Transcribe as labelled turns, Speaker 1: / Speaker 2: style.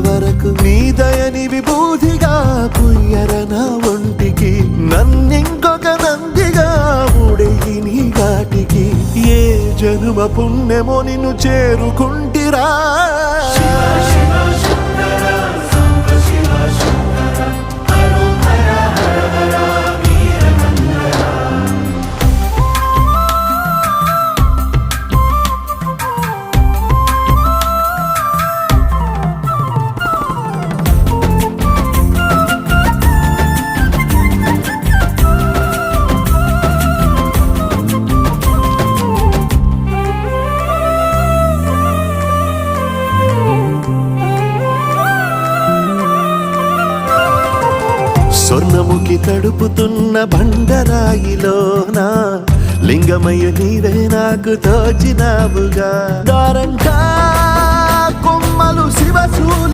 Speaker 1: వరకు నీ దయని విభూతిగా పుయ్యరన ఒంటికి నన్నింకొక నందిగా ఊడేయి నీ ఘాటికి ఏ జనుమ పుణ్యమో నిన్ను చేరుకుంటిరా స్వర్ణముఖి తడుపుతున్న బండరాయిలోన లింగమయ్య నీవే నాకు తోచినావుగా దారంగా కొమ్మలు శివశూల